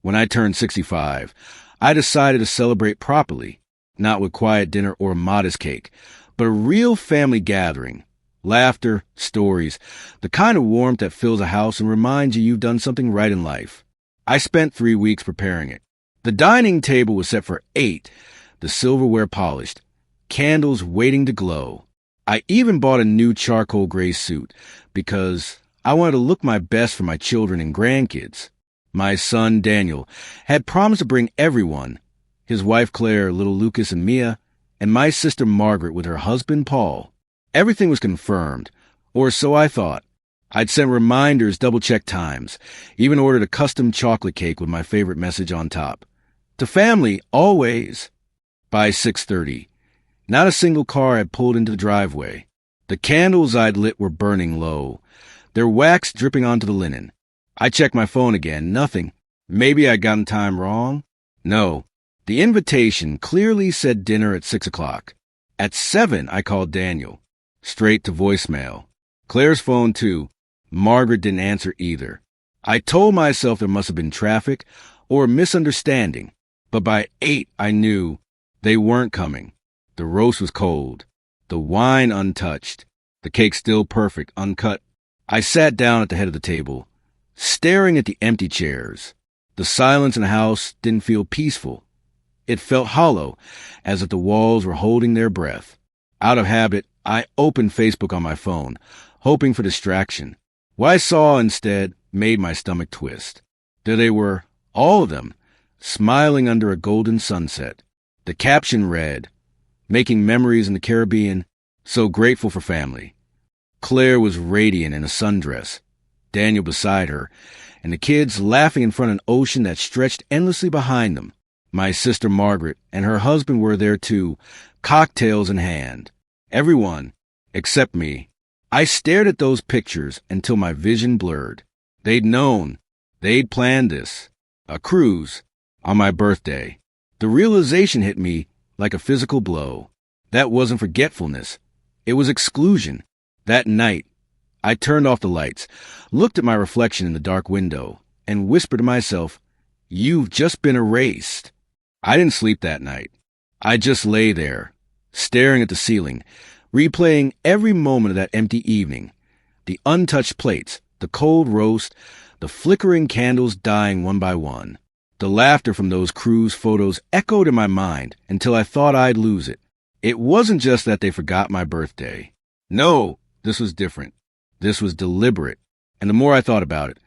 When I turned 65, I decided to celebrate properly, not with quiet dinner or a modest cake, but a real family gathering. Laughter, stories, the kind of warmth that fills a house and reminds you you've done something right in life. I spent 3 weeks preparing it. The dining table was set for 8, the silverware polished, candles waiting to glow. I even bought a new charcoal gray suit because I wanted to look my best for my children and grandkids. My son, Daniel, had promised to bring everyone, his wife Claire, little Lucas and Mia, and my sister Margaret with her husband Paul. Everything was confirmed, or so I thought. I'd sent reminders, double-checked times, even ordered a custom chocolate cake with my favorite message on top. To family, always. By 6:30, not a single car had pulled into the driveway. The candles I'd lit were burning low, their wax dripping onto the linen. I checked my phone again, nothing. Maybe I'd gotten time wrong? No. The invitation clearly said dinner at 6 o'clock. At 7, I called Daniel. Straight to voicemail. Claire's phone, too. Margaret didn't answer either. I told myself there must have been traffic or a misunderstanding, but by 8 I knew they weren't coming. The roast was cold, the wine untouched, the cake still perfect, uncut. I sat down at the head of the table, staring at the empty chairs. The silence in the house didn't feel peaceful. It felt hollow, as if the walls were holding their breath. Out of habit, I opened Facebook on my phone, hoping for distraction. What I saw instead made my stomach twist. There they were, all of them, smiling under a golden sunset. The caption read, "Making memories in the Caribbean, so grateful for family." Claire was radiant in a sundress, Daniel beside her, and the kids laughing in front of an ocean that stretched endlessly behind them. My sister Margaret and her husband were there too, cocktails in hand. Everyone, except me. I stared at those pictures until my vision blurred. They'd known. They'd planned this. A cruise. On my birthday. The realization hit me like a physical blow. That wasn't forgetfulness. It was exclusion. That night, I turned off the lights, looked at my reflection in the dark window, and whispered to myself, "You've just been erased." I didn't sleep that night. I just lay there, staring at the ceiling, replaying every moment of that empty evening. The untouched plates, the cold roast, the flickering candles dying one by one. The laughter from those cruise photos echoed in my mind until I thought I'd lose it. It wasn't just that they forgot my birthday. No, this was different. This was deliberate. And the more I thought about it,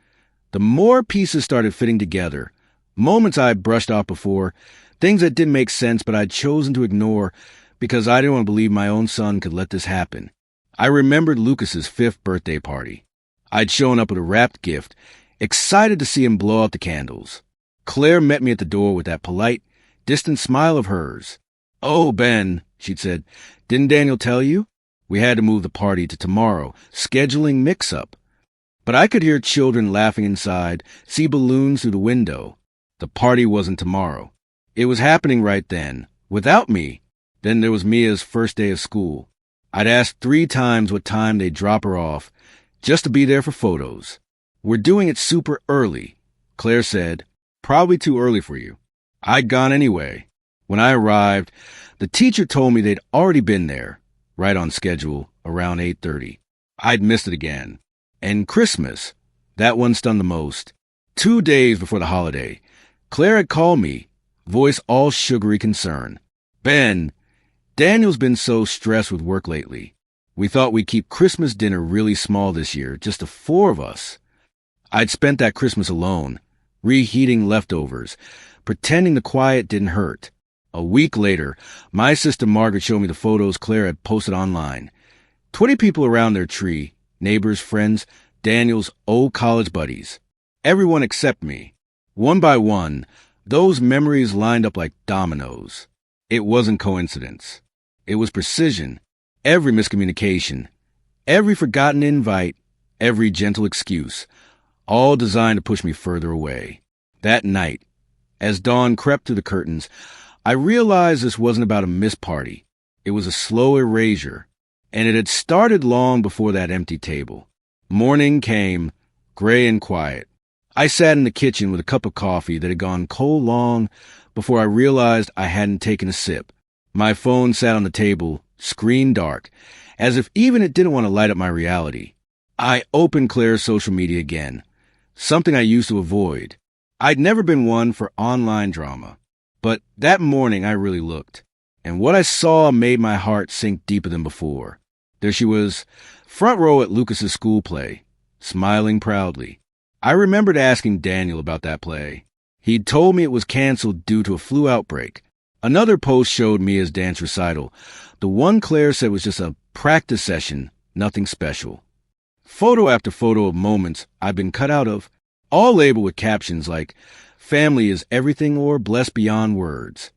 the more pieces started fitting together. Moments I'd brushed off before, things that didn't make sense but I'd chosen to ignore because I didn't want to believe my own son could let this happen. I remembered Lucas's 5th birthday party. I'd shown up with a wrapped gift, excited to see him blow out the candles. Claire met me at the door with that polite, distant smile of hers. "Oh, Ben," she'd said, "didn't Daniel tell you? We had to move the party to tomorrow, scheduling mix-up." But I could hear children laughing inside, see balloons through the window. The party wasn't tomorrow. It was happening right then, without me. Then there was Mia's first day of school. I'd asked 3 times what time they'd drop her off, just to be there for photos. "We're doing it super early," Claire said. "Probably too early for you." I'd gone anyway. When I arrived, the teacher told me they'd already been there, right on schedule, around 8:30. I'd missed it again. And Christmas, that one stunned the most. 2 days before the holiday, Claire had called me, voice all sugary concern. "Ben, Daniel's been so stressed with work lately. We thought we'd keep Christmas dinner really small this year, just the 4 of us." I'd spent that Christmas alone, reheating leftovers, pretending the quiet didn't hurt. A week later, my sister Margaret showed me the photos Claire had posted online. 20 people around their tree, neighbors, friends, Daniel's old college buddies. Everyone except me. One by one, those memories lined up like dominoes. It wasn't coincidence. It was precision. Every miscommunication, every forgotten invite, every gentle excuse, all designed to push me further away. That night, as dawn crept through the curtains, I realized this wasn't about a missed party. It was a slow erasure, and it had started long before that empty table. Morning came, gray and quiet. I sat in the kitchen with a cup of coffee that had gone cold long before I realized I hadn't taken a sip. My phone sat on the table, screen dark, as if even it didn't want to light up my reality. I opened Claire's social media again, something I used to avoid. I'd never been one for online drama, but that morning I really looked, and what I saw made my heart sink deeper than before. There she was, front row at Lucas's school play, smiling proudly. I remembered asking Daniel about that play. He'd told me it was canceled due to a flu outbreak. Another post showed Mia's dance recital. The one Claire said was just a practice session, nothing special. Photo after photo of moments I've been cut out of, all labeled with captions like, "Family is everything" or "Blessed beyond words."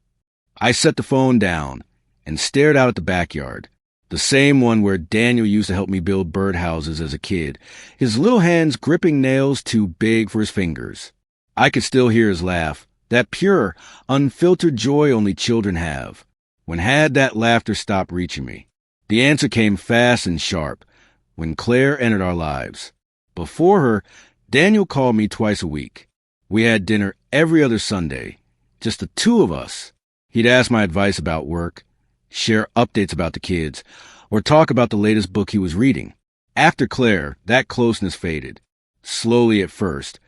I set the phone down and stared out at the backyard, the same one where Daniel used to help me build birdhouses as a kid, his little hands gripping nails too big for his fingers. I could still hear his laugh, that pure, unfiltered joy only children have. When had that laughter stopped reaching me? The answer came fast and sharp, when Claire entered our lives. Before her, Daniel called me twice a week. We had dinner every other Sunday, just the two of us. He'd ask my advice about work, share updates about the kids, or talk about the latest book he was reading. After Claire, that closeness faded, slowly at first.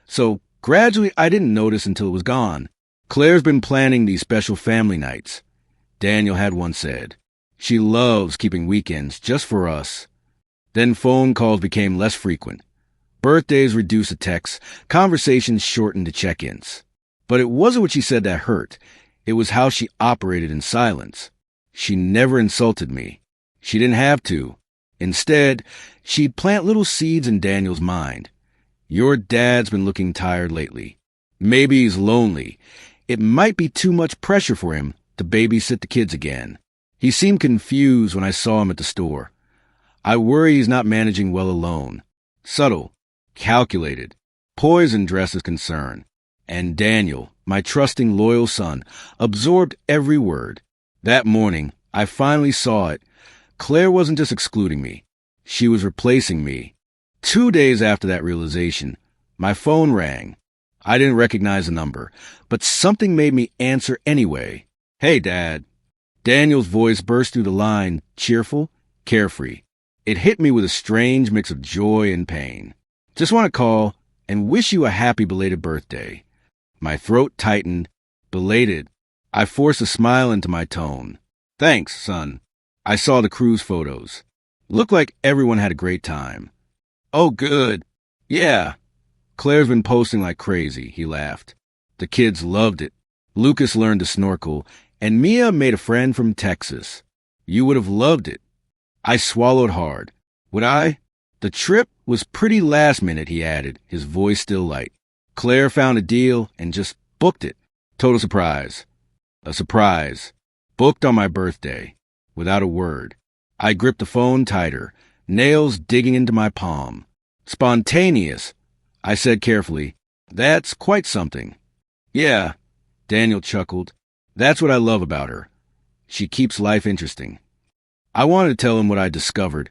So gradually I didn't notice until it was gone. Claire's been planning these special family nights. Daniel had once said. She loves keeping weekends just for us. Then phone calls became less frequent. Birthdays reduced to texts, conversations shortened to check-ins. But it wasn't what she said that hurt. It was how she operated in silence. She never insulted me. She didn't have to. Instead, she'd plant little seeds in Daniel's mind. Your dad's been looking tired lately. Maybe he's lonely. It might be too much pressure for him to babysit the kids again. He seemed confused when I saw him at the store. I worry he's not managing well alone. Subtle, calculated, poised and dressed as concern. And Daniel, my trusting, loyal son, absorbed every word. That morning, I finally saw it. Claire wasn't just excluding me. She was replacing me. 2 days after that realization, my phone rang. I didn't recognize the number, but something made me answer anyway. "Hey, Dad." Daniel's voice burst through the line, cheerful, carefree. It hit me with a strange mix of joy and pain. "Just want to call and wish you a happy belated birthday." My throat tightened. Belated. I forced a smile into my tone. "Thanks, son." I saw the cruise photos. Looked like everyone had a great time. "Oh, good. Yeah. Claire's been posting like crazy," he laughed. "The kids loved it. Lucas learned to snorkel, and Mia made a friend from Texas. You would have loved it." I swallowed hard. Would I? "The trip was pretty last minute," he added, his voice still light. "Claire found a deal and just booked it. Total surprise." A surprise. Booked on my birthday. Without a word. I gripped the phone tighter, nails digging into my palm. "Spontaneous," I said carefully. "That's quite something." "Yeah," Daniel chuckled. "That's what I love about her. She keeps life interesting." I wanted to tell him what I discovered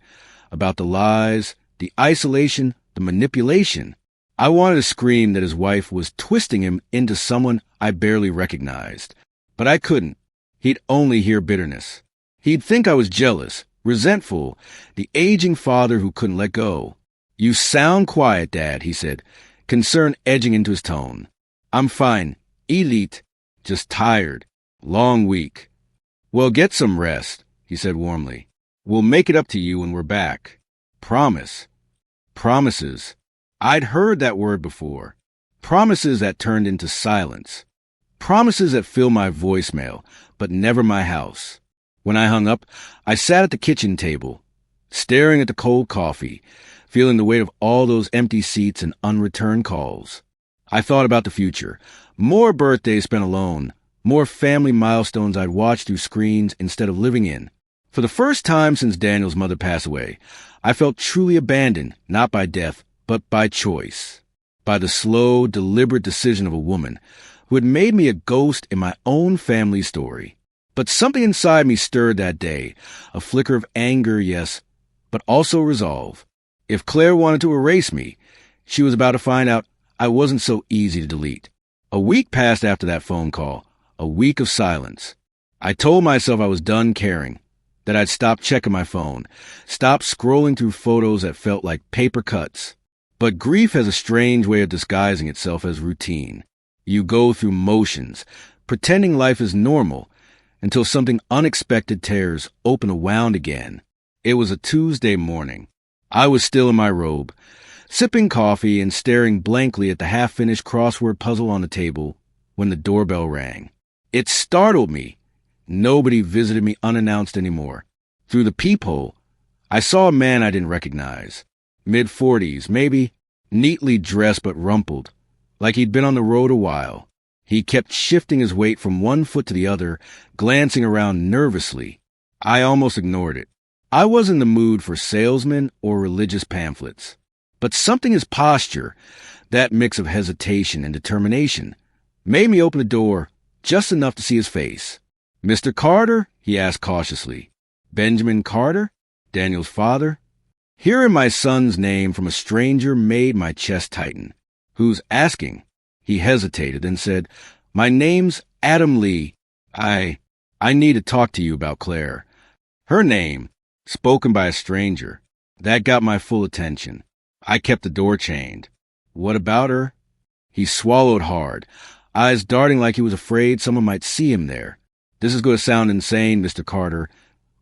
about the lies, the isolation, the manipulation. I wanted to scream that his wife was twisting him into someone I barely recognized. But I couldn't. He'd only hear bitterness. He'd think I was jealous, resentful, the aging father who couldn't let go. "You sound quiet, Dad," he said, concern edging into his tone. "I'm fine. Elite. Just tired. Long week." "Well, get some rest," he said warmly. "We'll make it up to you when we're back. Promise." Promises. I'd heard that word before. Promises that turned into silence. Promises that filled my voicemail, but never my house. When I hung up, I sat at the kitchen table, staring at the cold coffee, feeling the weight of all those empty seats and unreturned calls. I thought about the future. More birthdays spent alone. More family milestones I'd watch through screens instead of living in. For the first time since Daniel's mother passed away, I felt truly abandoned, not by death, but by choice. By the slow, deliberate decision of a woman who had made me a ghost in my own family story. But something inside me stirred that day, a flicker of anger, yes, but also resolve. If Claire wanted to erase me, she was about to find out I wasn't so easy to delete. A week passed after that phone call, a week of silence. I told myself I was done caring, that I'd stop checking my phone, stop scrolling through photos that felt like paper cuts. But grief has a strange way of disguising itself as routine. You go through motions, pretending life is normal, until something unexpected tears open a wound again. It was a Tuesday morning. I was still in my robe, sipping coffee and staring blankly at the half-finished crossword puzzle on the table when the doorbell rang. It startled me. Nobody visited me unannounced anymore. Through the peephole, I saw a man I didn't recognize. Mid-40s, maybe, neatly dressed but rumpled, like he'd been on the road a while. He kept shifting his weight from one foot to the other, glancing around nervously. I almost ignored it. I was in the mood for salesmen or religious pamphlets. But something in his posture, that mix of hesitation and determination, made me open the door just enough to see his face. "Mr. Carter?" he asked cautiously. "Benjamin Carter? Daniel's father?" Hearing my son's name from a stranger made my chest tighten. "Who's asking?" He hesitated, then said, "My name's Adam Lee. I need to talk to you about Claire." Her name, spoken by a stranger, that got my full attention. I kept the door chained. "What about her?" He swallowed hard, eyes darting like he was afraid someone might see him there. "This is going to sound insane, Mr. Carter,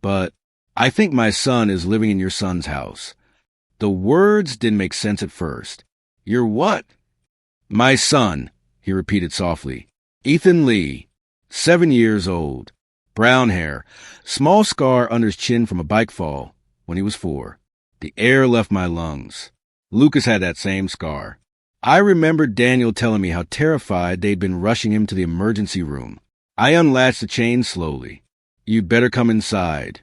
but I think my son is living in your son's house." The words didn't make sense at first. "Your what?" "My son," he repeated softly. "Ethan Lee, 7 years old, brown hair, small scar under his chin from a bike fall when he was 4. The air left my lungs. Lucas had that same scar. I remembered Daniel telling me how terrified they'd been rushing him to the emergency room. I unlatched the chain slowly. "You'd better come inside."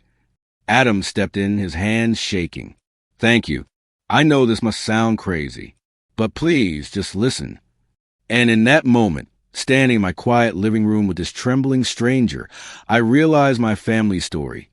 Adam stepped in, his hands shaking. "Thank you. I know this must sound crazy, but please just listen." And in that moment, standing in my quiet living room with this trembling stranger, I realized my family story,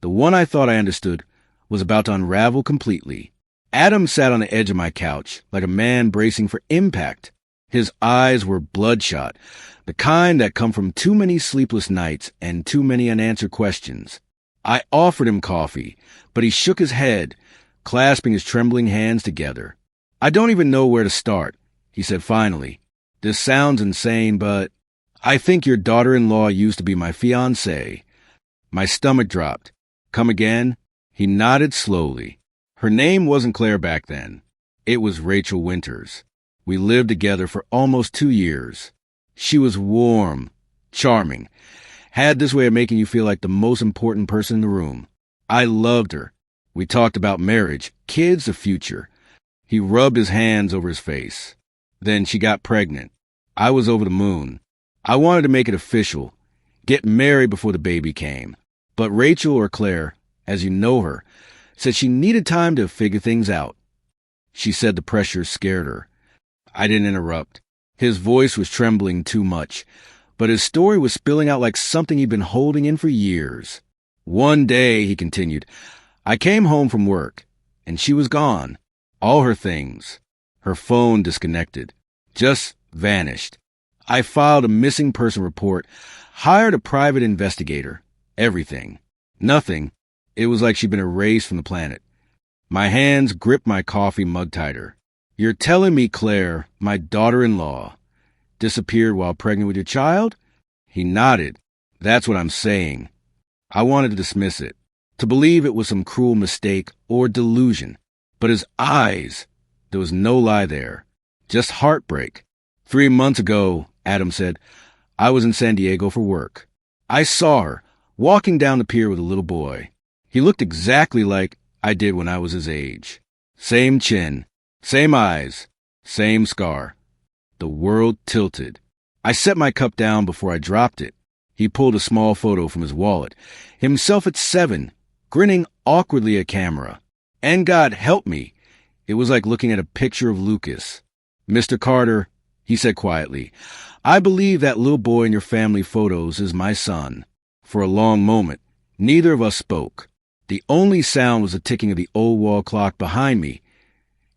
the one I thought I understood, was about to unravel completely. Adam sat on the edge of my couch, like a man bracing for impact. His eyes were bloodshot, the kind that come from too many sleepless nights and too many unanswered questions. I offered him coffee, but he shook his head, clasping his trembling hands together. "I don't even know where to start," he said finally. "This sounds insane, but I think your daughter-in-law used to be my fiancée." My stomach dropped. "Come again?" He nodded slowly. "Her name wasn't Claire back then. It was Rachel Winters. We lived together for almost 2 years. She was warm, charming, had this way of making you feel like the most important person in the room. I loved her. We talked about marriage, kids, the future." He rubbed his hands over his face. "Then she got pregnant. I was over the moon. I wanted to make it official, get married before the baby came. But Rachel, or Claire, as you know her, said she needed time to figure things out. She said the pressure scared her." I didn't interrupt. His voice was trembling too much, but his story was spilling out like something he'd been holding in for years. "One day," he continued, "I came home from work, and she was gone. All her things. Her phone disconnected. Just vanished. I filed a missing person report, hired a private investigator. Everything. Nothing. It was like she'd been erased from the planet." My hands gripped my coffee mug tighter. "You're telling me Claire, my daughter-in-law, disappeared while pregnant with your child?" He nodded. "That's what I'm saying." I wanted to dismiss it, to believe it was some cruel mistake or delusion. But his eyes, there was no lie there, just heartbreak. 3 months ago, Adam said, I was in San Diego for work. I saw her, walking down the pier with a little boy. He looked exactly like I did when I was his age. Same chin, same eyes, same scar. The world tilted. I set my cup down before I dropped it. He pulled a small photo from his wallet, himself at 7, grinning awkwardly at camera. And God help me, it was like looking at a picture of Lucas. "Mr. Carter," he said quietly, "I believe that little boy in your family photos is my son." For a long moment, neither of us spoke. The only sound was the ticking of the old wall clock behind me,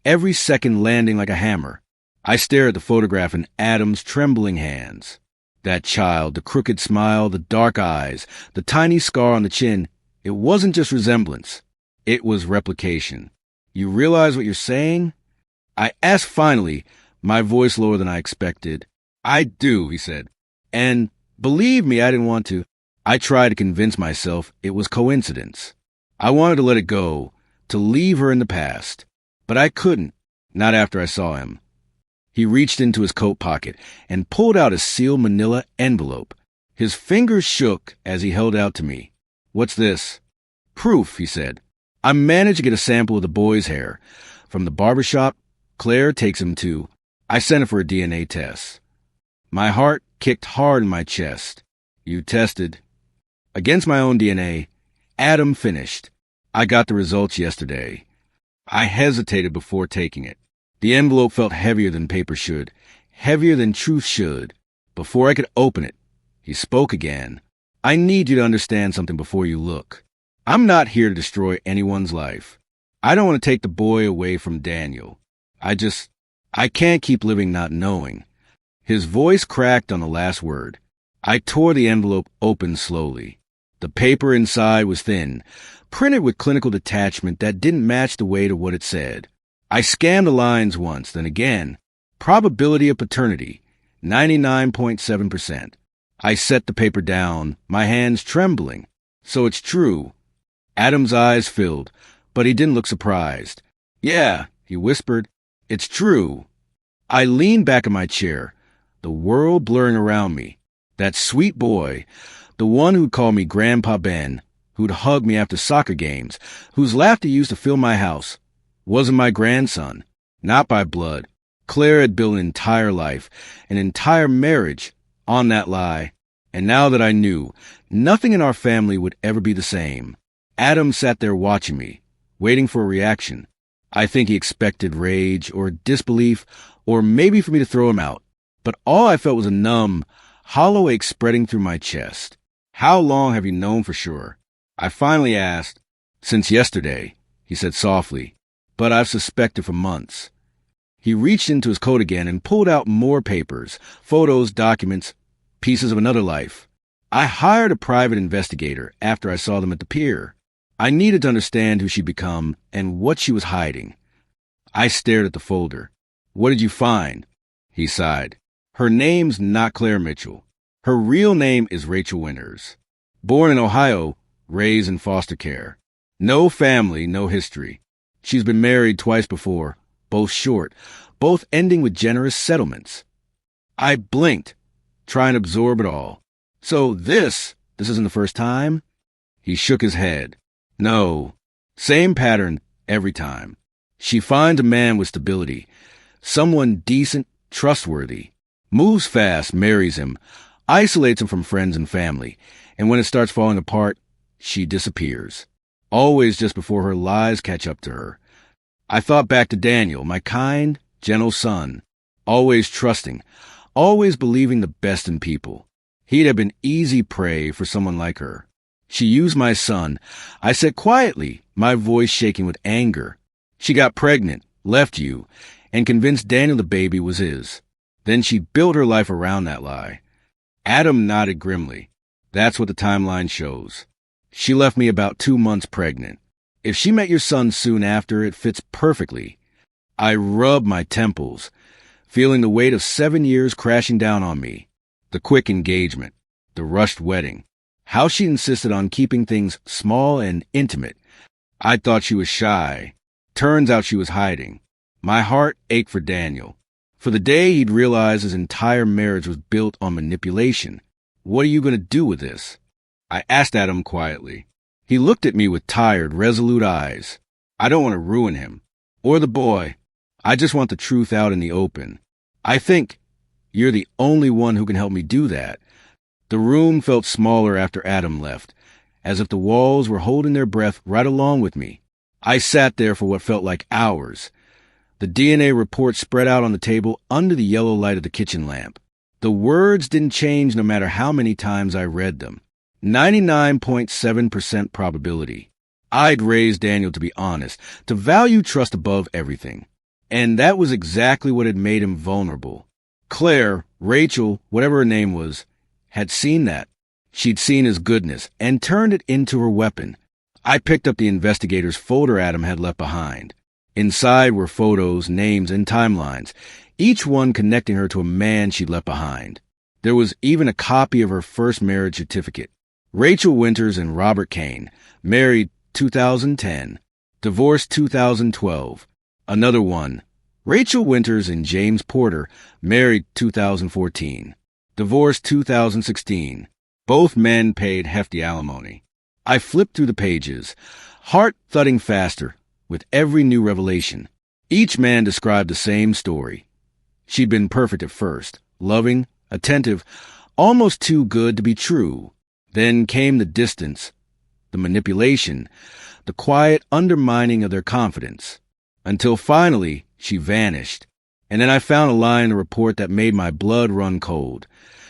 every second landing like a hammer. I stare at the photograph in Adam's trembling hands. That child, the crooked smile, the dark eyes, the tiny scar on the chin, it wasn't just resemblance. It was replication. You realize what you're saying? I asked finally, my voice lower than I expected. I do, he said. And believe me, I didn't want to. I tried to convince myself it was coincidence. I wanted to let it go, to leave her in the past. But I couldn't, not after I saw him. He reached into his coat pocket and pulled out a sealed manila envelope. His fingers shook as he held out to me. What's this? Proof, he said. I managed to get a sample of the boy's hair. From the barbershop Claire takes him to, I sent it for a DNA test. My heart kicked hard in my chest. You tested. Against my own DNA, Adam finished. I got the results yesterday. I hesitated before taking it. The envelope felt heavier than paper should, heavier than truth should. Before I could open it, he spoke again. I need you to understand something before you look. I'm not here to destroy anyone's life. I don't want to take the boy away from Daniel. I can't keep living not knowing. His voice cracked on the last word. I tore the envelope open slowly. The paper inside was thin, printed with clinical detachment that didn't match the weight of what it said. I scanned the lines once, then again. Probability of paternity, 99.7%. I set the paper down, my hands trembling. So it's true. Adam's eyes filled, but he didn't look surprised. Yeah, he whispered. It's true. I leaned back in my chair, the world blurring around me. That sweet boy, the one who'd call me Grandpa Ben, who'd hug me after soccer games, whose laughter used to fill my house, wasn't my grandson, not by blood. Claire had built an entire life, an entire marriage, on that lie. And now that I knew, nothing in our family would ever be the same. Adam sat there watching me, waiting for a reaction. I think he expected rage or disbelief, or maybe for me to throw him out. But all I felt was a numb, hollow ache spreading through my chest. How long have you known for sure? I finally asked. Since yesterday, he said softly. But I've suspected for months. He reached into his coat again and pulled out more papers, photos, documents, pieces of another life. I hired a private investigator after I saw them at the pier. I needed to understand who she'd become and what she was hiding. I stared at the folder. What did you find? He sighed. Her name's not Claire Mitchell. Her real name is Rachel Winters. Born in Ohio, raised in foster care. No family, no history. She's been married twice before, both short, both ending with generous settlements. I blinked, trying to absorb it all. So this isn't the first time? He shook his head. No, same pattern every time. She finds a man with stability, someone decent, trustworthy, moves fast, marries him, isolates him from friends and family, and when it starts falling apart, she disappears. Always just before her lies catch up to her. I thought back to Daniel, my kind, gentle son, always trusting, always believing the best in people. He'd have been easy prey for someone like her. She used my son, I said quietly, my voice shaking with anger. She got pregnant, left you, and convinced Daniel the baby was his. Then she built her life around that lie. Adam nodded grimly. That's what the timeline shows. She left me about 2 months pregnant. If she met your son soon after, it fits perfectly. I rubbed my temples, feeling the weight of 7 years crashing down on me. The quick engagement, the rushed wedding, how she insisted on keeping things small and intimate. I thought she was shy. Turns out she was hiding. My heart ached for Daniel. For the day he'd realized his entire marriage was built on manipulation. What are you going to do with this? I asked Adam quietly. He looked at me with tired, resolute eyes. I don't want to ruin him. Or the boy. I just want the truth out in the open. I think you're the only one who can help me do that. The room felt smaller after Adam left, as if the walls were holding their breath right along with me. I sat there for what felt like hours. The DNA report spread out on the table under the yellow light of the kitchen lamp. The words didn't change no matter how many times I read them. 99.7% probability. I'd raised Daniel to be honest, to value trust above everything. And that was exactly what had made him vulnerable. Claire, Rachel, whatever her name was, had seen that. She'd seen his goodness and turned it into her weapon. I picked up the investigator's folder Adam had left behind. Inside were photos, names, and timelines, each one connecting her to a man she'd left behind. There was even a copy of her first marriage certificate. Rachel Winters and Robert Kane, married 2010, divorced 2012. Another one, Rachel Winters and James Porter, married 2014, divorced 2016. Both men paid hefty alimony. I flipped through the pages, heart thudding faster with every new revelation. Each man described the same story. She'd been perfect at first, loving, attentive, almost too good to be true. Then came the distance, the manipulation, the quiet undermining of their confidence, until finally she vanished. And then I found a line in the report that made my blood run cold.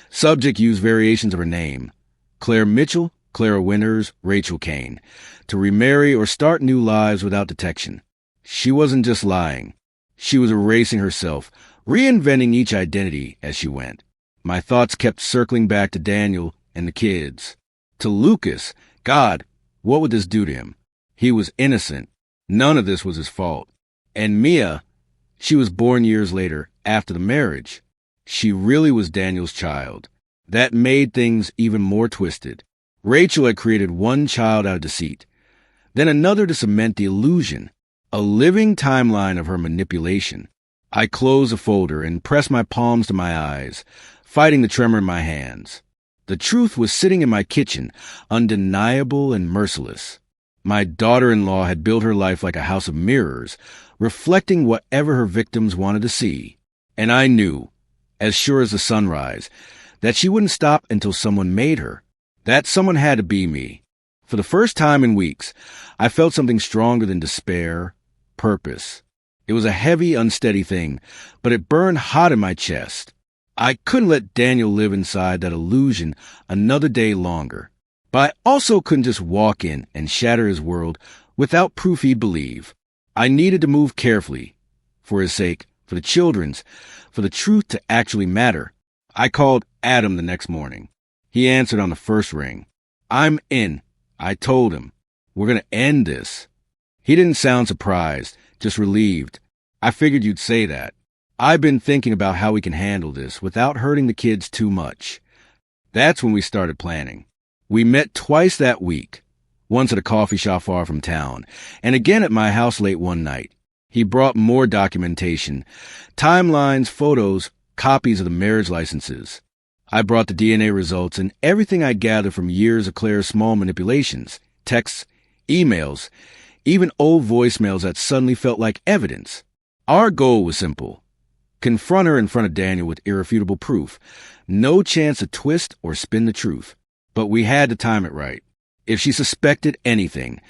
Subject used variations of her name: Claire Mitchell, Clara Winters, Rachel Kane, to remarry or start new lives without detection. She wasn't just lying. She was erasing herself, reinventing each identity as she went. My thoughts kept circling back to Daniel and the kids. To Lucas, God, what would this do to him? He was innocent. None of this was his fault. And Mia, she was born years later, after the marriage. She really was Daniel's child. That made things even more twisted. Rachel had created one child out of deceit, then another to cement the illusion, a living timeline of her manipulation. I closed the folder and pressed my palms to my eyes, fighting the tremor in my hands. The truth was sitting in my kitchen, undeniable and merciless. My daughter-in-law had built her life like a house of mirrors, reflecting whatever her victims wanted to see. And I knew, as sure as the sunrise, that she wouldn't stop until someone made her. That someone had to be me. For the first time in weeks, I felt something stronger than despair, purpose. It was a heavy, unsteady thing, but it burned hot in my chest. I couldn't let Daniel live inside that illusion another day longer. But I also couldn't just walk in and shatter his world without proof he'd believe. I needed to move carefully, for his sake, for the children's, for the truth to actually matter. I called Adam the next morning. He answered on the first ring. I'm in, I told him. We're going to end this. He didn't sound surprised, just relieved. I figured you'd say that. I've been thinking about how we can handle this without hurting the kids too much. That's when we started planning. We met twice that week, once at a coffee shop far from town, and again at my house late one night. He brought more documentation, timelines, photos, copies of the marriage licenses. I brought the DNA results and everything I gathered from years of Claire's small manipulations, texts, emails, even old voicemails that suddenly felt like evidence. Our goal was simple. Confront her in front of Daniel with irrefutable proof. No chance to twist or spin the truth. But we had to time it right. If she suspected anything,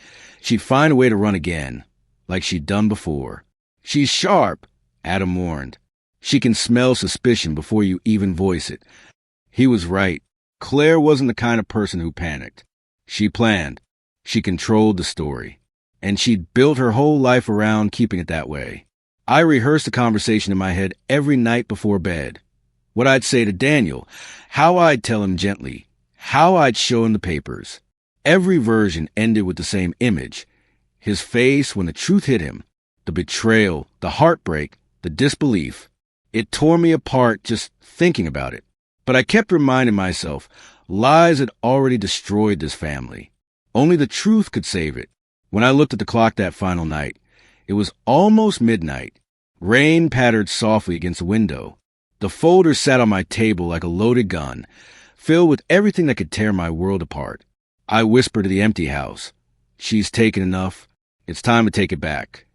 she'd find a way to run again, like she'd done before. She's sharp, Adam warned. She can smell suspicion before you even voice it. He was right. Claire wasn't the kind of person who panicked. She planned. She controlled the story. And she'd built her whole life around keeping it that way. I rehearsed the conversation in my head every night before bed. What I'd say to Daniel, how I'd tell him gently, how I'd show him the papers. Every version ended with the same image. His face when the truth hit him. The betrayal, the heartbreak, the disbelief. It tore me apart just thinking about it. But I kept reminding myself, lies had already destroyed this family. Only the truth could save it. When I looked at the clock that final night, it was almost midnight. Rain pattered softly against the window. The folder sat on my table like a loaded gun, filled with everything that could tear my world apart. I whispered to the empty house, "She's taken enough. It's time to take it back."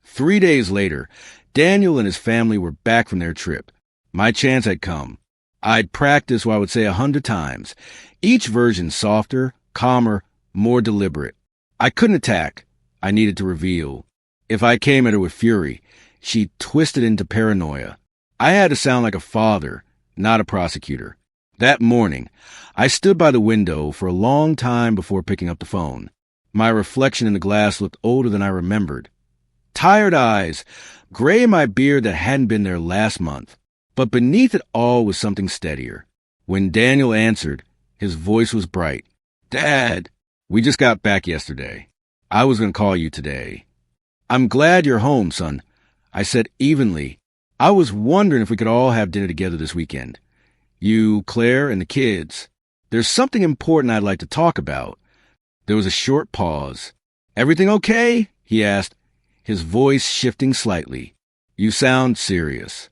3 days later, Daniel and his family were back from their trip. My chance had come. I'd practiced what I would say 100 times, each version softer, calmer, more deliberate. I couldn't attack. I needed to reveal. If I came at her with fury, she'd twist it into paranoia. I had to sound like a father, not a prosecutor. That morning, I stood by the window for a long time before picking up the phone. My reflection in the glass looked older than I remembered. Tired eyes, gray in my beard that hadn't been there last month. But beneath it all was something steadier. When Daniel answered, his voice was bright. Dad, we just got back yesterday. I was going to call you today. I'm glad you're home, son, I said evenly. I was wondering if we could all have dinner together this weekend. You, Claire, and the kids. There's something important I'd like to talk about. There was a short pause. Everything okay? He asked, his voice shifting slightly. You sound serious.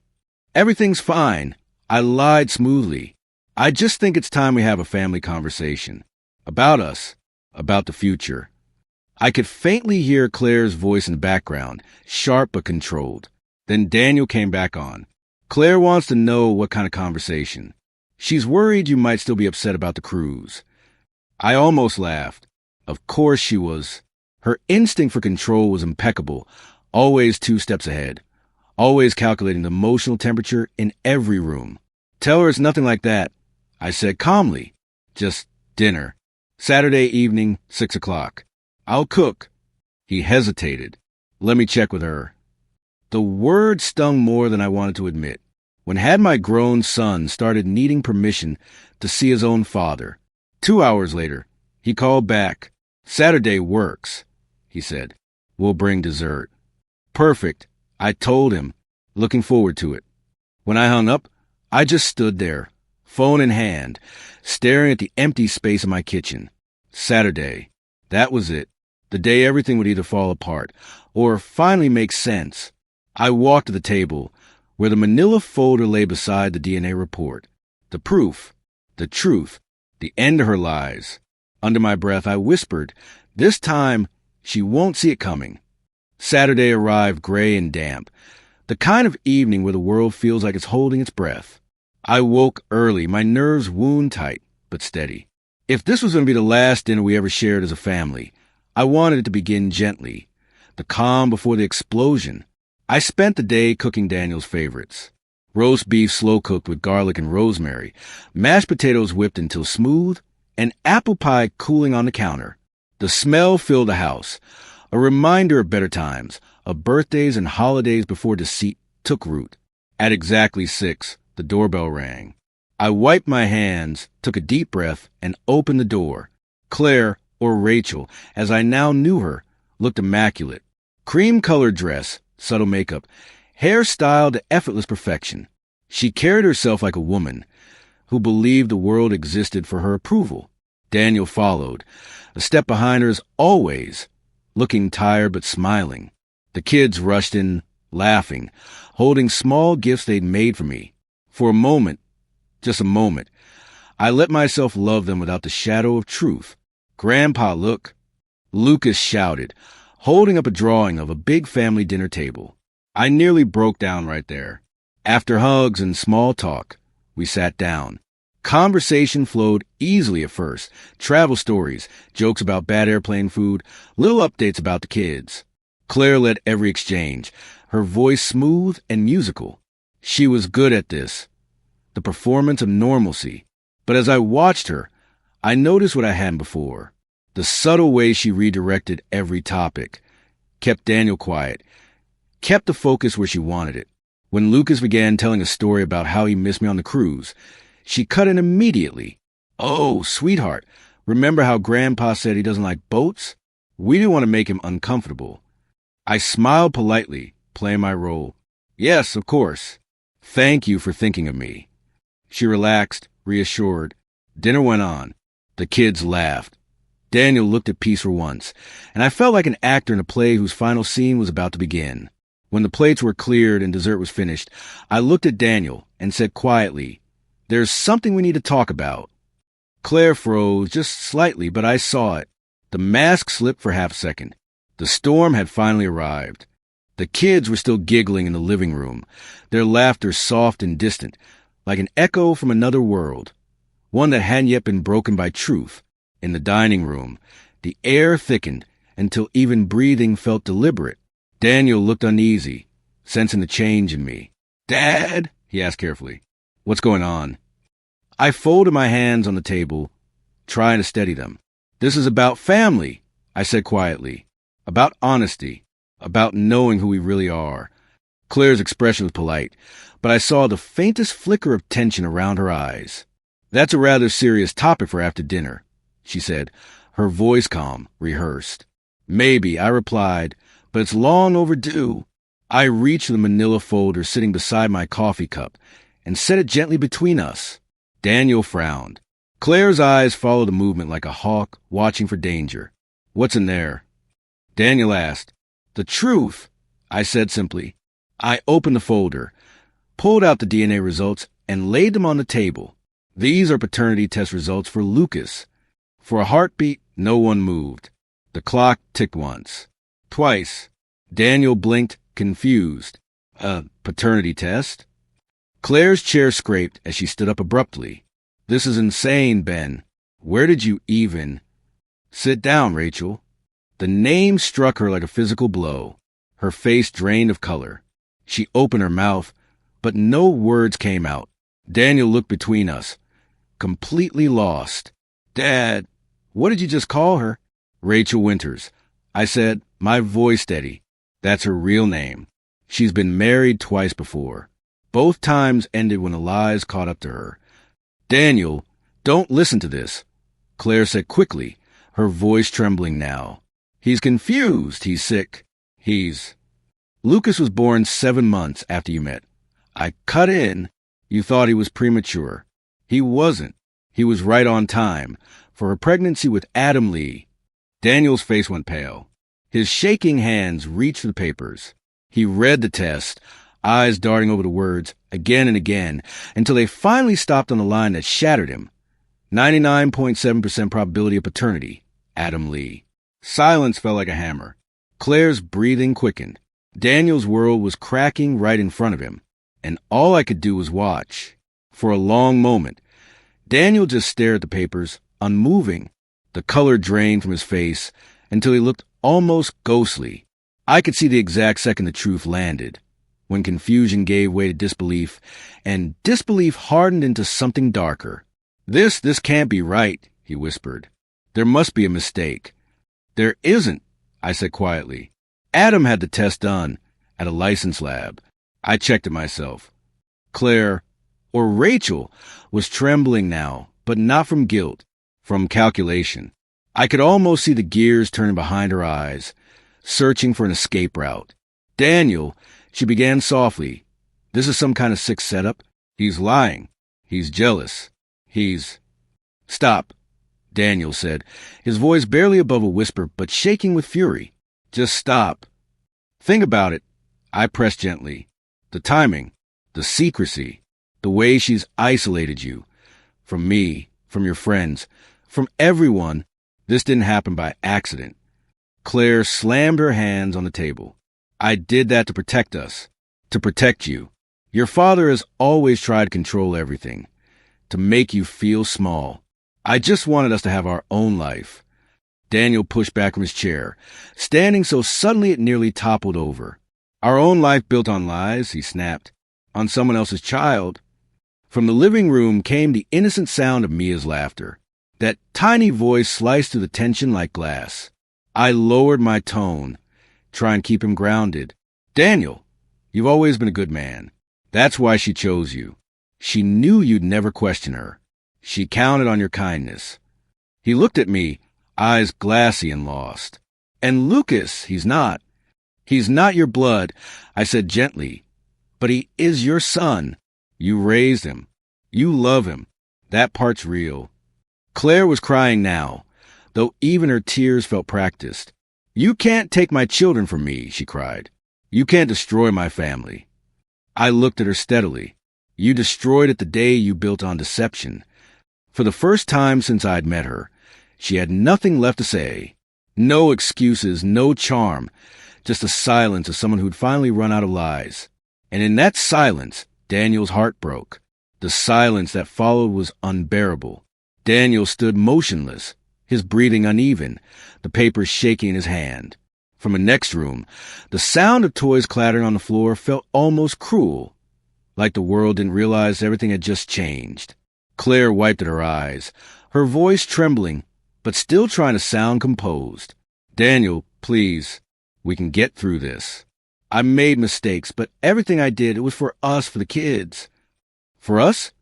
Everything's fine. I lied smoothly. I just think it's time we have a family conversation. About us. About the future. I could faintly hear Claire's voice in the background, sharp but controlled. Then Daniel came back on. Claire wants to know what kind of conversation. She's worried you might still be upset about the cruise. I almost laughed. Of course she was. Her instinct for control was impeccable, always 2 steps ahead, always calculating the emotional temperature in every room. Tell her it's nothing like that, I said calmly. Just dinner. Saturday evening, 6 o'clock. I'll cook. He hesitated. Let me check with her. The word stung more than I wanted to admit. When had my grown son started needing permission to see his own father? 2 hours later, he called back. Saturday works, he said. We'll bring dessert. Perfect, I told him, looking forward to it. When I hung up, I just stood there, phone in hand, staring at the empty space in my kitchen. Saturday. That was it. The day everything would either fall apart or finally make sense. I walked to the table, where the manila folder lay beside the DNA report. The proof, the truth, the end to her lies. Under my breath, I whispered, this time, she won't see it coming. Saturday arrived gray and damp, the kind of evening where the world feels like it's holding its breath. I woke early, my nerves wound tight, but steady. If this was going to be the last dinner we ever shared as a family, I wanted it to begin gently, the calm before the explosion. I spent the day cooking Daniel's favorites. Roast beef slow-cooked with garlic and rosemary, mashed potatoes whipped until smooth, and apple pie cooling on the counter. The smell filled the house, a reminder of better times, of birthdays and holidays before deceit took root. At exactly 6, the doorbell rang. I wiped my hands, took a deep breath, and opened the door. Claire, or Rachel, as I now knew her, looked immaculate. Cream-colored dress, subtle makeup, hair styled to effortless perfection. She carried herself like a woman who believed the world existed for her approval. Daniel followed, a step behind her as always, looking tired but smiling. The kids rushed in, laughing, holding small gifts they'd made for me. For a moment, just a moment, I let myself love them without the shadow of truth. Grandpa, look, Lucas shouted, holding up a drawing of a big family dinner table. I nearly broke down right there. After hugs and small talk, we sat down. Conversation flowed easily at first. Travel stories, jokes about bad airplane food, little updates about the kids. Claire led every exchange, her voice smooth and musical. She was good at this, the performance of normalcy. But as I watched her, I noticed what I hadn't before. The subtle way she redirected every topic, kept Daniel quiet, kept the focus where she wanted it. When Lucas began telling a story about how he missed me on the cruise, she cut in immediately. Oh, sweetheart, remember how Grandpa said he doesn't like boats? We didn't want to make him uncomfortable. I smiled politely, playing my role. Yes, of course. Thank you for thinking of me. She relaxed, reassured. Dinner went on. The kids laughed. Daniel looked at peace for once, and I felt like an actor in a play whose final scene was about to begin. When the plates were cleared and dessert was finished, I looked at Daniel and said quietly, "There's something we need to talk about." Claire froze just slightly, but I saw it. The mask slipped for half a second. The storm had finally arrived. The kids were still giggling in the living room, their laughter soft and distant, like an echo from another world, one that hadn't yet been broken by truth. In the dining room, the air thickened until even breathing felt deliberate. Daniel looked uneasy, sensing the change in me. "Dad?" he asked carefully. "What's going on?" I folded my hands on the table, trying to steady them. "This is about family," I said quietly. "About honesty. about knowing who we really are. Claire's expression was polite, but I saw the faintest flicker of tension around her eyes. That's a rather serious topic for after dinner, she said, her voice calm, rehearsed. Maybe, I replied, but it's long overdue. I reached for the manila folder sitting beside my coffee cup and set it gently between us. Daniel frowned. Claire's eyes followed the movement like a hawk watching for danger. What's in there? Daniel asked. The truth, I said simply. I opened the folder, pulled out the DNA results, and laid them on the table. These are paternity test results for Lucas. For a heartbeat, no one moved. The clock ticked once. Twice. Daniel blinked, confused. Paternity test? Claire's chair scraped as she stood up abruptly. This is insane, Ben. Where did you even... Sit down, Rachel. The name struck her like a physical blow. Her face drained of color. She opened her mouth, but no words came out. Daniel looked between us, completely lost. Dad, what did you just call her? Rachel Winters. I said, my voice steady. That's her real name. She's been married twice before. Both times ended when the lies caught up to her. Daniel, don't listen to this, Claire said quickly, her voice trembling now. He's confused. He's sick. Lucas was born 7 months after you met. I cut in. You thought he was premature. He wasn't. He was right on time for her pregnancy with Adam Lee. Daniel's face went pale. His shaking hands reached for the papers. He read the test, eyes darting over the words again and again, until they finally stopped on the line that shattered him. 99.7% probability of paternity, Adam Lee. Silence fell like a hammer. Claire's breathing quickened. Daniel's world was cracking right in front of him, and all I could do was watch. For a long moment, Daniel just stared at the papers, unmoving. The color drained from his face until he looked almost ghostly. I could see the exact second the truth landed, when confusion gave way to disbelief, and disbelief hardened into something darker. This can't be right, he whispered. There must be a mistake. There isn't, I said quietly. Adam had the test done at a license lab. I checked it myself. Claire, or Rachel, was trembling now, but not from guilt, from calculation. I could almost see the gears turning behind her eyes, searching for an escape route. Daniel, she began softly. This is some kind of sick setup. He's lying. He's jealous. Stop, Daniel said, his voice barely above a whisper but shaking with fury. Just stop. Think about it, I pressed gently. The timing, the secrecy, the way she's isolated you. From me, from your friends, from everyone. This didn't happen by accident. Claire slammed her hands on the table. I did that to protect us, to protect you. Your father has always tried to control everything, to make you feel small. I just wanted us to have our own life. Daniel pushed back from his chair, standing so suddenly it nearly toppled over. Our own life built on lies, he snapped, on someone else's child. From the living room came the innocent sound of Mia's laughter. That tiny voice sliced through the tension like glass. I lowered my tone, trying to keep him grounded. Daniel, you've always been a good man. That's why she chose you. She knew you'd never question her. She counted on your kindness. He looked at me, eyes glassy and lost. And Lucas, he's not. He's not your blood, I said gently. But he is your son. You raised him. You love him. That part's real. Claire was crying now, though even her tears felt practiced. You can't take my children from me, she cried. You can't destroy my family. I looked at her steadily. You destroyed it the day you built on deception. For the first time since I'd met her, she had nothing left to say. No excuses, no charm, just the silence of someone who'd finally run out of lies. And in that silence, Daniel's heart broke. The silence that followed was unbearable. Daniel stood motionless, his breathing uneven, the papers shaking in his hand. From the next room, the sound of toys clattering on the floor felt almost cruel, like the world didn't realize everything had just changed. Claire wiped at her eyes, her voice trembling, but still trying to sound composed. Daniel, please. We can get through this. I made mistakes, but everything I did, it was for us, for the kids. For us?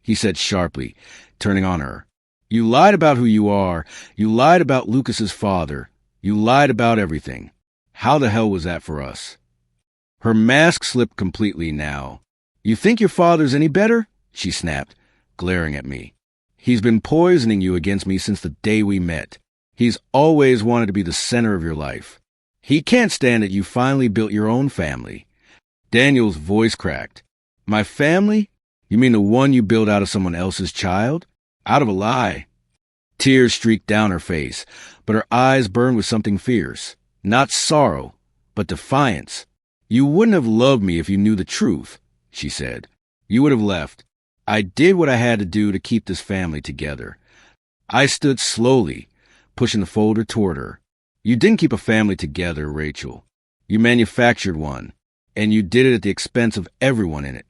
He said sharply, turning on her. You lied about who you are. You lied about Lucas's father. You lied about everything. How the hell was that for us? Her mask slipped completely now. You think your father's any better? She snapped, glaring at me. He's been poisoning you against me since the day we met. He's always wanted to be the center of your life. He can't stand that you finally built your own family. Daniel's voice cracked. My family? You mean the one you built out of someone else's child? Out of a lie. Tears streaked down her face, but her eyes burned with something fierce. Not sorrow, but defiance. You wouldn't have loved me if you knew the truth, she said. You would have left. I did what I had to do to keep this family together. I stood slowly, pushing the folder toward her. You didn't keep a family together, Rachel. You manufactured one, and you did it at the expense of everyone in it.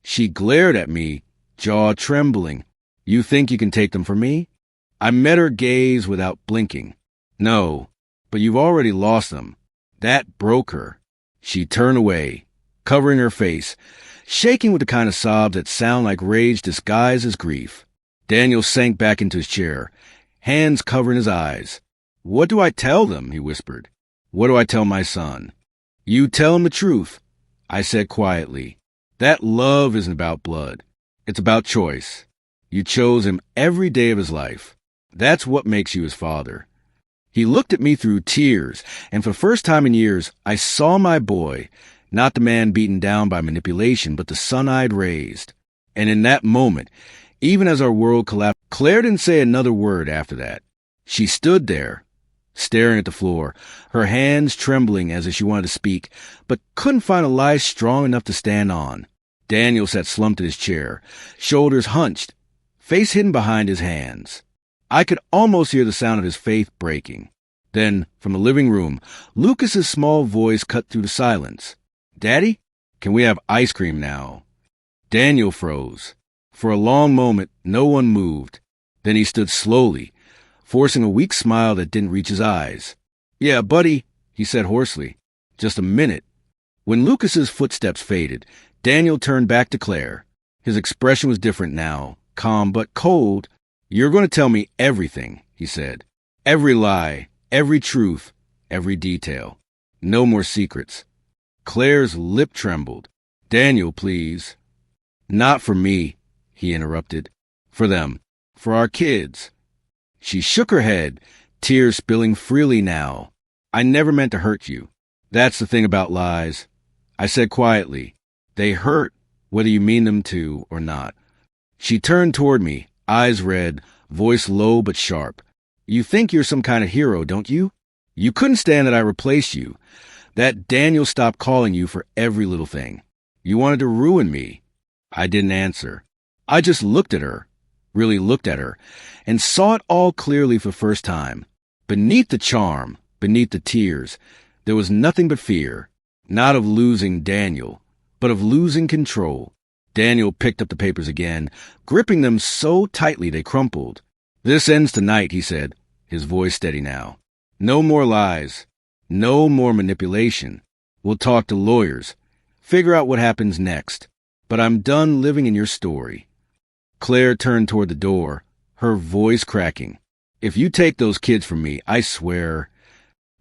She glared at me, jaw trembling. You think you can take them from me? I met her gaze without blinking. No, but you've already lost them. That broke her. She turned away, covering her face, shaking with the kind of sobs that sound like rage disguised as grief. Daniel sank back into his chair, hands covering his eyes. What do I tell them? He whispered. What do I tell my son? You tell him the truth, I said quietly. That love isn't about blood. It's about choice. You chose him every day of his life. That's what makes you his father. He looked at me through tears, and for the first time in years, I saw my boy, not the man beaten down by manipulation, but the son I'd raised. And in that moment, even as our world collapsed, Claire didn't say another word after that. She stood there, staring at the floor, her hands trembling as if she wanted to speak, but couldn't find a lie strong enough to stand on. Daniel sat slumped in his chair, shoulders hunched, face hidden behind his hands. I could almost hear the sound of his faith breaking. Then, from the living room, Lucas's small voice cut through the silence. Daddy, can we have ice cream now? Daniel froze. For a long moment, no one moved. Then he stood slowly, forcing a weak smile that didn't reach his eyes. Yeah, buddy, he said hoarsely. Just a minute. When Lucas's footsteps faded, Daniel turned back to Claire. His expression was different now, calm but cold. You're going to tell me everything, he said. Every lie, every truth, every detail. No more secrets. Claire's lip trembled. Daniel, please. Not for me, he interrupted. For them. For our kids. She shook her head, tears spilling freely now. I never meant to hurt you. That's the thing about lies. I said quietly. They hurt, whether you mean them to or not. She turned toward me, eyes red, voice low but sharp. You think you're some kind of hero, don't you? You couldn't stand that I replaced you, that Daniel stopped calling you for every little thing. You wanted to ruin me. I didn't answer. I just looked at her, really looked at her, and saw it all clearly for the first time. Beneath the charm, beneath the tears, there was nothing but fear, not of losing Daniel, but of losing control. Daniel picked up the papers again, gripping them so tightly they crumpled. This ends tonight, he said, his voice steady now. No more lies. No more manipulation. We'll talk to lawyers. Figure out what happens next. But I'm done living in your story. Claire turned toward the door, her voice cracking. If you take those kids from me, I swear.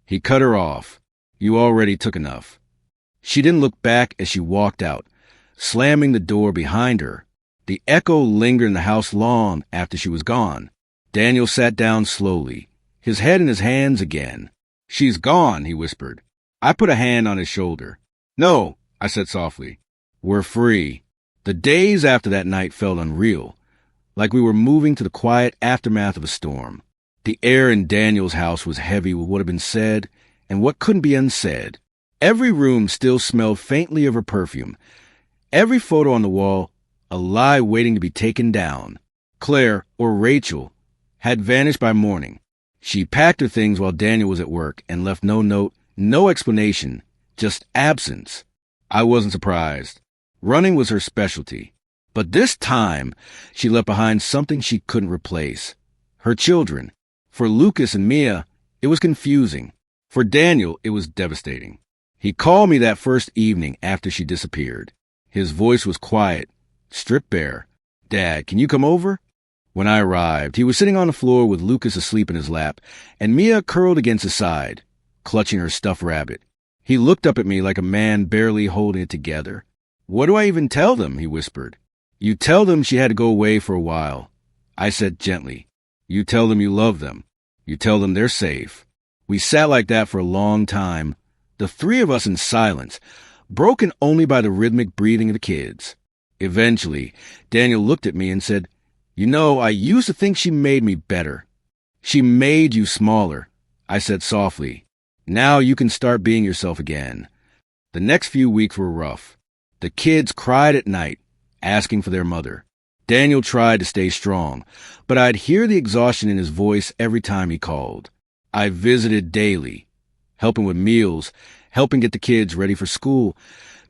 He cut her off. You already took enough. She didn't look back as she walked out, slamming the door behind her. The echo lingered in the house long after she was gone. Daniel sat down slowly, his head in his hands again. She's gone, he whispered. I put a hand on his shoulder. No, I said softly. We're free. The days after that night felt unreal, like we were moving to the quiet aftermath of a storm. The air in Daniel's house was heavy with what had been said and what couldn't be unsaid. Every room still smelled faintly of her perfume. Every photo on the wall, a lie waiting to be taken down. Claire, or Rachel, had vanished by morning. She packed her things while Daniel was at work and left no note, no explanation, just absence. I wasn't surprised. Running was her specialty. But this time, she left behind something she couldn't replace. Her children. For Lucas and Mia, it was confusing. For Daniel, it was devastating. He called me that first evening after she disappeared. His voice was quiet, stripped bare. "Dad, can you come over?" When I arrived, he was sitting on the floor with Lucas asleep in his lap, and Mia curled against his side, clutching her stuffed rabbit. He looked up at me like a man barely holding it together. "What do I even tell them?" he whispered. "You tell them she had to go away for a while," I said gently. "You tell them you love them. You tell them they're safe." We sat like that for a long time, the three of us in silence, broken only by the rhythmic breathing of the kids. Eventually, Daniel looked at me and said, "You know, I used to think she made me better." "She made you smaller," I said softly. "Now you can start being yourself again." The next few weeks were rough. The kids cried at night, asking for their mother. Daniel tried to stay strong, but I'd hear the exhaustion in his voice every time he called. I visited daily, helping with meals, helping get the kids ready for school,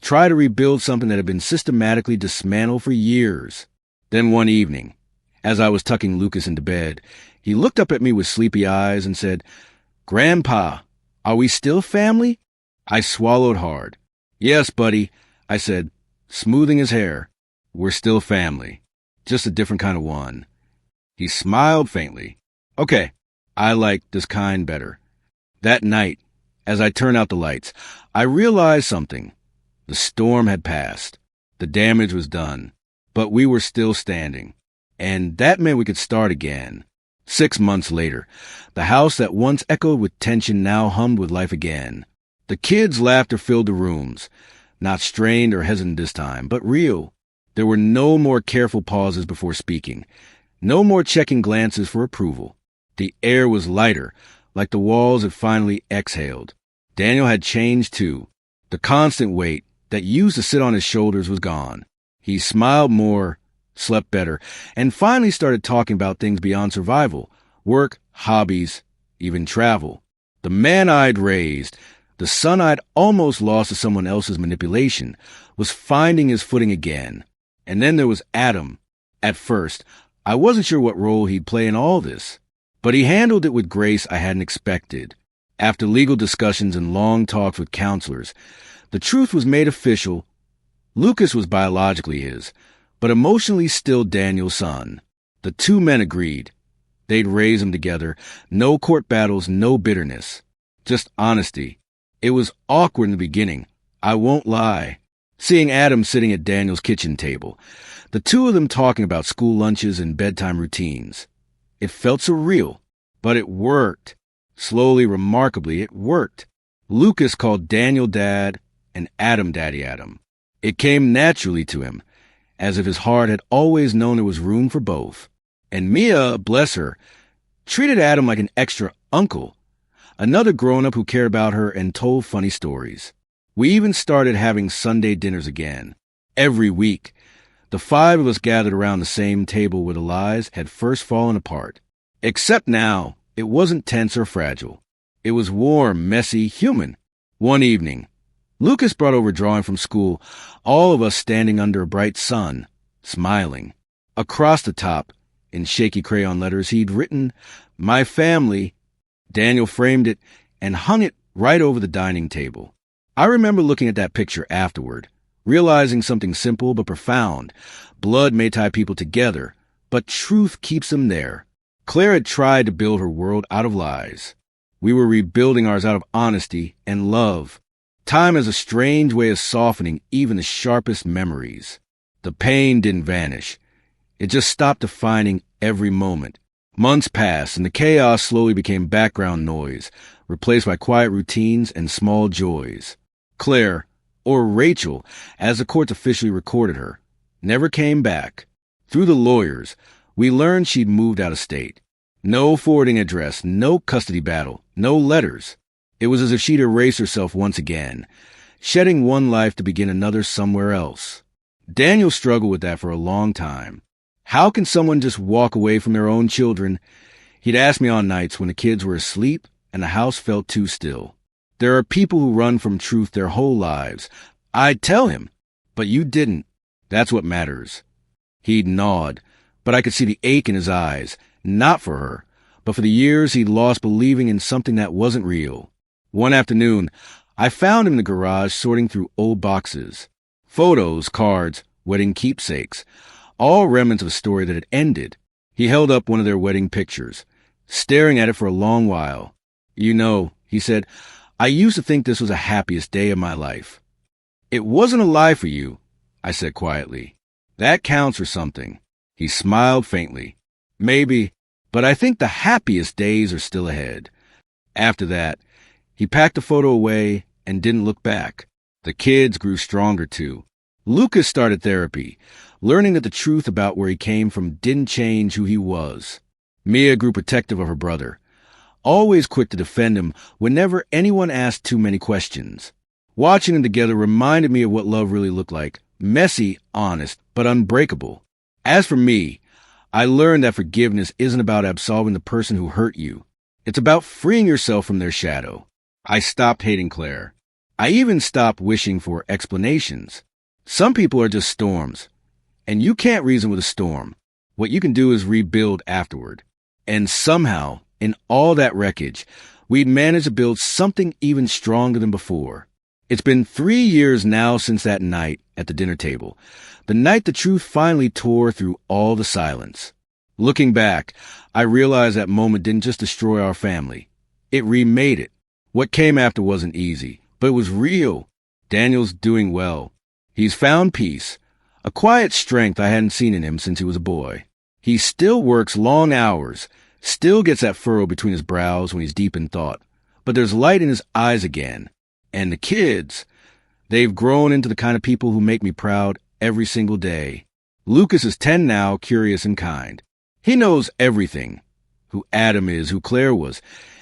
try to rebuild something that had been systematically dismantled for years. Then one evening, as I was tucking Lucas into bed, he looked up at me with sleepy eyes and said, "Grandpa, are we still family?" I swallowed hard. "Yes, buddy," I said, smoothing his hair. "We're still family, just a different kind of one." He smiled faintly. "Okay, I like this kind better." That night, as I turned out the lights, I realized something. The storm had passed. The damage was done. But we were still standing. And that meant we could start again. 6 months later, the house that once echoed with tension now hummed with life again. The kids' laughter filled the rooms. Not strained or hesitant this time, but real. There were no more careful pauses before speaking. No more checking glances for approval. The air was lighter, like the walls had finally exhaled. Daniel had changed too. The constant weight that used to sit on his shoulders was gone. He smiled more, slept better, and finally started talking about things beyond survival, work, hobbies, even travel. The man I'd raised, the son I'd almost lost to someone else's manipulation, was finding his footing again. And then there was Adam. At first, I wasn't sure what role he'd play in all this, but he handled it with grace I hadn't expected. After legal discussions and long talks with counselors, the truth was made official. Lucas was biologically his, but emotionally still Daniel's son. The two men agreed. They'd raise him together. No court battles, no bitterness. Just honesty. It was awkward in the beginning. I won't lie. Seeing Adam sitting at Daniel's kitchen table, the two of them talking about school lunches and bedtime routines. It felt surreal, but it worked. Slowly, remarkably, it worked. Lucas called Daniel Dad and Adam Daddy Adam. It came naturally to him, as if his heart had always known there was room for both. And Mia, bless her, treated Adam like an extra uncle, another grown-up who cared about her and told funny stories. We even started having Sunday dinners again. Every week, the five of us gathered around the same table where the lies had first fallen apart. Except now, it wasn't tense or fragile. It was warm, messy, human. One evening, Lucas brought over a drawing from school, all of us standing under a bright sun, smiling. Across the top, in shaky crayon letters, he'd written, "My family." Daniel framed it and hung it right over the dining table. I remember looking at that picture afterward, realizing something simple but profound. Blood may tie people together, but truth keeps them there. Claire had tried to build her world out of lies. We were rebuilding ours out of honesty and love. Time has a strange way of softening even the sharpest memories. The pain didn't vanish. It just stopped defining every moment. Months passed, and the chaos slowly became background noise, replaced by quiet routines and small joys. Claire, or Rachel, as the courts officially recorded her, never came back. Through the lawyers, we learned she'd moved out of state. No forwarding address, no custody battle, no letters. It was as if she'd erased herself once again, shedding one life to begin another somewhere else. Daniel struggled with that for a long time. How can someone just walk away from their own children? He'd ask me on nights when the kids were asleep and the house felt too still. There are people who run from truth their whole lives. I'd tell him, but you didn't. That's what matters. He'd nod, but I could see the ache in his eyes, not for her, but for the years he'd lost believing in something that wasn't real. One afternoon, I found him in the garage sorting through old boxes. Photos, cards, wedding keepsakes, all remnants of a story that had ended. He held up one of their wedding pictures, staring at it for a long while. "You know," he said, "I used to think this was the happiest day of my life." "It wasn't a lie for you," I said quietly. "That counts for something." He smiled faintly. "Maybe, but I think the happiest days are still ahead." After that, he packed the photo away and didn't look back. The kids grew stronger too. Lucas started therapy, learning that the truth about where he came from didn't change who he was. Mia grew protective of her brother, always quick to defend him whenever anyone asked too many questions. Watching them together reminded me of what love really looked like: messy, honest, but unbreakable. As for me, I learned that forgiveness isn't about absolving the person who hurt you. It's about freeing yourself from their shadow. I stopped hating Claire. I even stopped wishing for explanations. Some people are just storms, and you can't reason with a storm. What you can do is rebuild afterward. And somehow, in all that wreckage, we'd managed to build something even stronger than before. It's been 3 years now since that night at the dinner table, the night the truth finally tore through all the silence. Looking back, I realized that moment didn't just destroy our family. It remade it. What came after wasn't easy, but it was real. Daniel's doing well. He's found peace, a quiet strength I hadn't seen in him since he was a boy. He still works long hours, still gets that furrow between his brows when he's deep in thought, but there's light in his eyes again. And the kids, they've grown into the kind of people who make me proud every single day. Lucas is 10 now, curious and kind. He knows everything: who Adam is, who Claire was,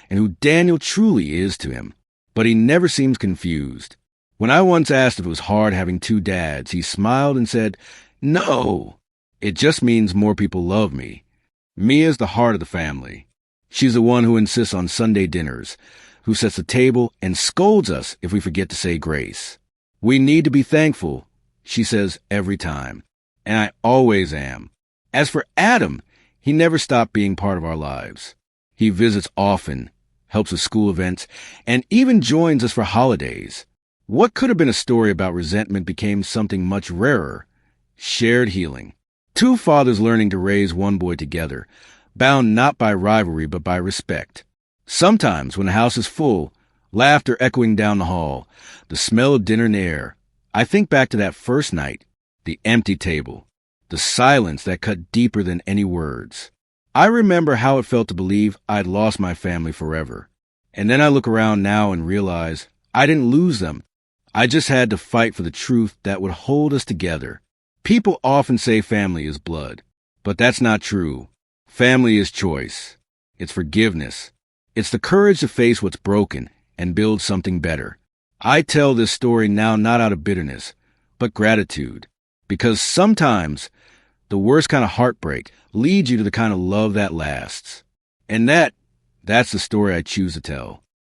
and who Daniel truly is to him. But he never seems confused. When I once asked if it was hard having 2 dads, he smiled and said, "No, it just means more people love me." Mia's the heart of the family. She's the one who insists on Sunday dinners, who sets the table and scolds us if we forget to say grace. "We need to be thankful," she says every time, and I always am. As for Adam, he never stopped being part of our lives. He visits often, helps with school events, and even joins us for holidays. What could have been a story about resentment became something much rarer: shared healing. 2 fathers learning to raise one boy together, bound not by rivalry but by respect. Sometimes, when the house is full, laughter echoing down the hall, the smell of dinner in the air, I think back to that first night, the empty table, the silence that cut deeper than any words. I remember how it felt to believe I'd lost my family forever. And then I look around now and realize I didn't lose them. I just had to fight for the truth that would hold us together. People often say family is blood, but that's not true. Family is choice. It's forgiveness. It's the courage to face what's broken and build something better. I tell this story now not out of bitterness, but gratitude. Because sometimes the worst kind of heartbreak leads you to the kind of love that lasts. And that's the story I choose to tell.